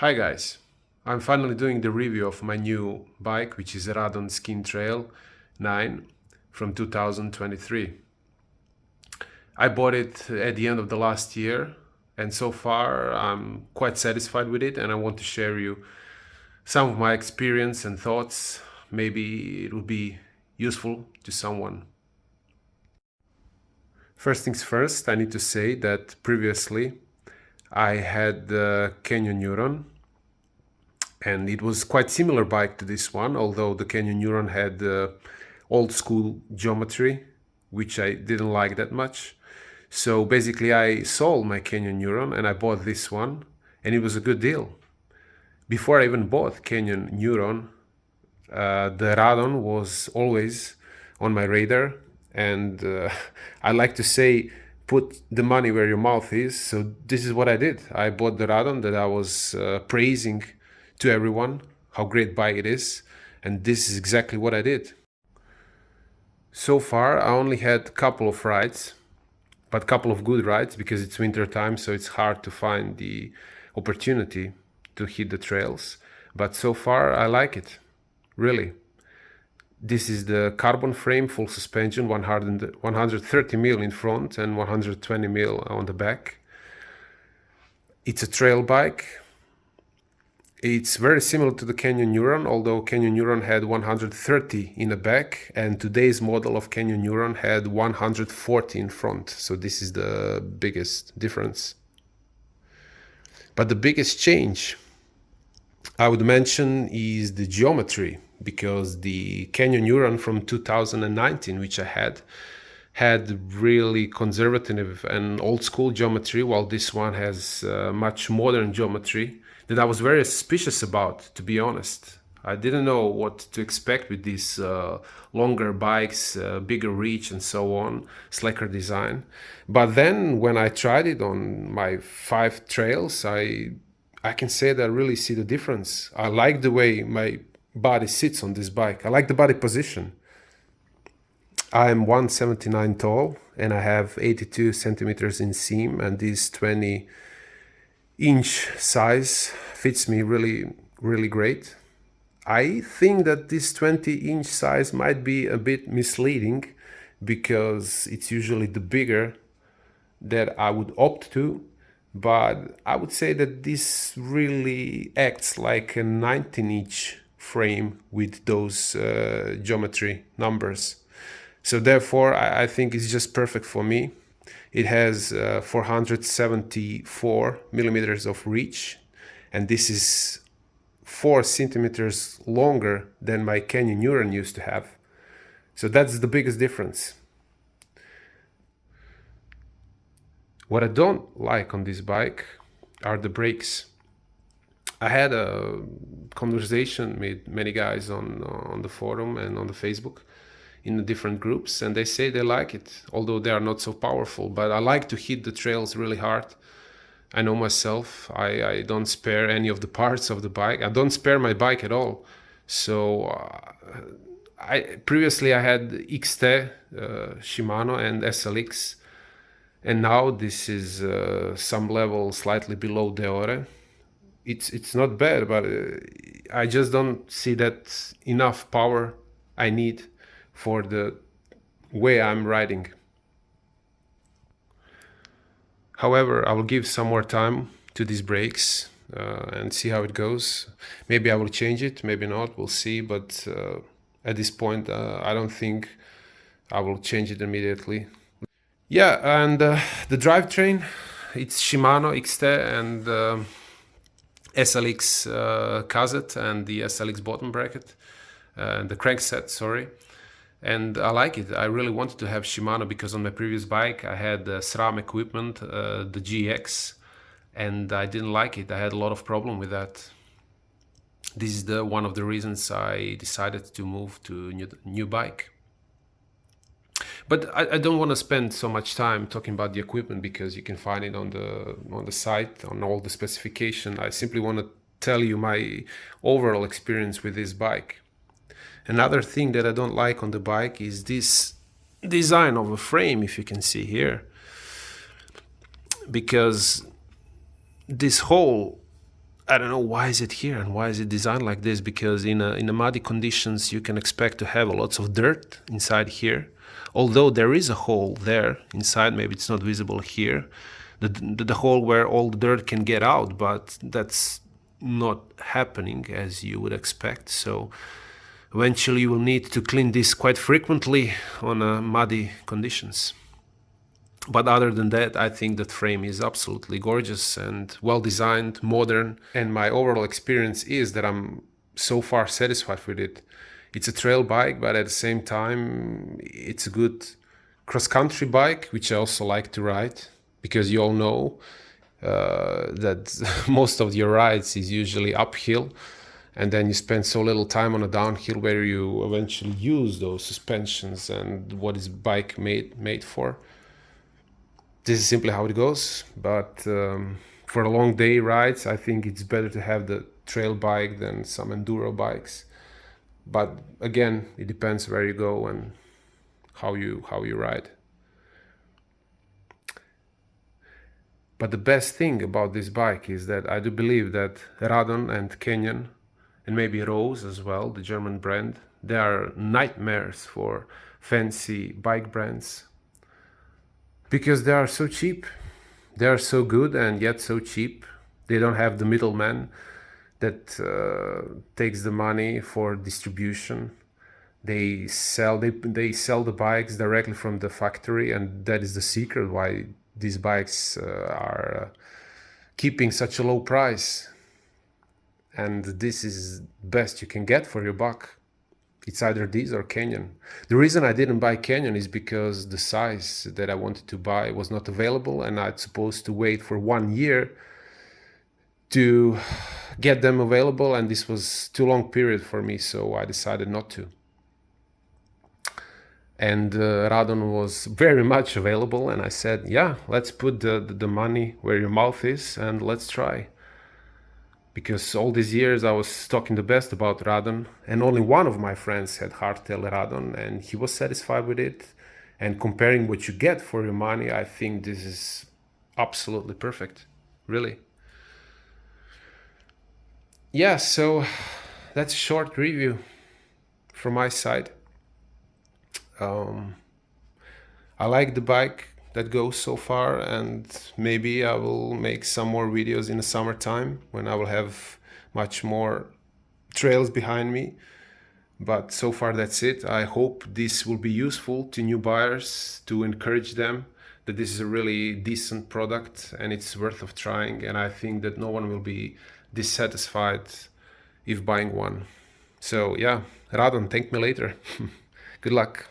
Hi guys, I'm finally doing the review of my new bike, which is a Radon Skeen Trail 9 from 2023. I bought it at the end of the last year, and so far I'm quite satisfied with it, and I want to share you some of my experience and thoughts. Maybe it will be useful to someone. First things first, I need to say that previously I had the Canyon Neuron, and it was quite similar bike to this one, although the Canyon Neuron had old school geometry, which I didn't like that much. So basically I sold my Canyon Neuron and I bought this one, and it was a good deal. Before I even bought Canyon Neuron, the Radon was always on my radar, and I like to say, put the money where your mouth is. So this is what I did. I bought the Radon that I was praising to everyone, how great bike it is, and this is exactly what I did. So far I only had a couple of rides, but a couple of good rides, because it's winter time, so it's hard to find the opportunity to hit the trails. But so far I like it, really. This is the carbon frame, full suspension, 130 mil in front and 120 mil on the back. It's a trail bike. It's very similar to the Canyon Neuron, although Canyon Neuron had 130 in the back, and today's model of Canyon Neuron had 140 in front. So this is the biggest difference. But the biggest change I would mention is the geometry, because the Canyon Neuron from 2019, which I had really conservative and old school geometry, while this one has much modern geometry that I was very suspicious about, to be honest. I didn't know what to expect with these longer bikes, bigger reach and so on, slicker design. But then when I tried it on my 5 trails, I can say that I really see the difference. I like the way my body sits on this bike. I like the body position. I am 179 tall and I have 82 centimeters in seam, and this 20-inch size fits me really great. I think that this 20-inch size might be a bit misleading, because it's usually the bigger that I would opt to, but I would say that this really acts like a 19-inch frame with those geometry numbers. So therefore I think it's just perfect for me. It has 474 millimeters of reach, and this is 4 centimeters longer than my Canyon Neuron used to have. So that's the biggest difference. What I don't like on this bike are the brakes. I had a conversation with many guys on the forum and on the Facebook in the different groups, and they say they like it, although they are not so powerful. But I like to hit the trails really hard. I know myself, I don't spare any of the parts of the bike. I don't spare my bike at all. So previously I had XT, Shimano and SLX, and now this is some level slightly below Deore. It's not bad, but I just don't see that enough power I need for the way I'm riding. However, I will give some more time to these brakes and see how it goes. Maybe I will change it, maybe not, we'll see. But at this point, I don't think I will change it immediately. Yeah, and the drivetrain, it's Shimano XT and SLX cassette and the SLX bottom bracket, the crankset, sorry. And I like it. I really wanted to have Shimano because on my previous bike I had SRAM equipment, the GX, and I didn't like it. I had a lot of problem with that. This is one of the reasons I decided to move to new bike. But I don't want to spend so much time talking about the equipment, because you can find it on the site, on all the specification. I simply want to tell you my overall experience with this bike. Another thing that I don't like on the bike is this design of a frame, if you can see here, because this hole I don't know why is it here and why is it designed like this, because in a muddy conditions you can expect to have lots of dirt inside here. Although there is a hole there inside, maybe it's not visible here, the hole where all the dirt can get out, but that's not happening as you would expect. So eventually you will need to clean this quite frequently on muddy conditions. But other than that, I think that frame is absolutely gorgeous and well designed, modern, and my overall experience is that I'm so far satisfied with it. It's a trail bike, but at the same time, it's a good cross-country bike, which I also like to ride, because you all know that most of your rides is usually uphill, and then you spend so little time on a downhill where you eventually use those suspensions and what is bike made for. This is simply how it goes, but for a long day rides, I think it's better to have the trail bike than some enduro bikes. But again, it depends where you go and how you ride. But the best thing about this bike is that I do believe that Radon and Canyon, and maybe Rose as well, the German brand, they are nightmares for fancy bike brands, because they are so cheap. They are so good and yet so cheap. They don't have the middleman that takes the money for distribution. They sell the bikes directly from the factory, and that is the secret why these bikes are keeping such a low price. And this is best you can get for your buck. It's either these or Canyon. The reason I didn't buy Canyon is because the size that I wanted to buy was not available, and I'd supposed to wait for 1 year to get them available, and this was too long period for me, so I decided not to. And Radon was very much available, and I said, yeah, let's put the money where your mouth is and let's try. Because all these years I was talking the best about Radon, and only one of my friends had hardtail Radon, and he was satisfied with it. And comparing what you get for your money, I think this is absolutely perfect, really. Yeah, so that's a short review from my side. I like the bike that goes so far, and maybe I will make some more videos in the summertime when I will have much more trails behind me. But so far that's it. I hope this will be useful to new buyers, to encourage them that this is a really decent product and it's worth of trying, and I think that no one will be dissatisfied if buying one. So yeah, Radon, thank me later. Good luck.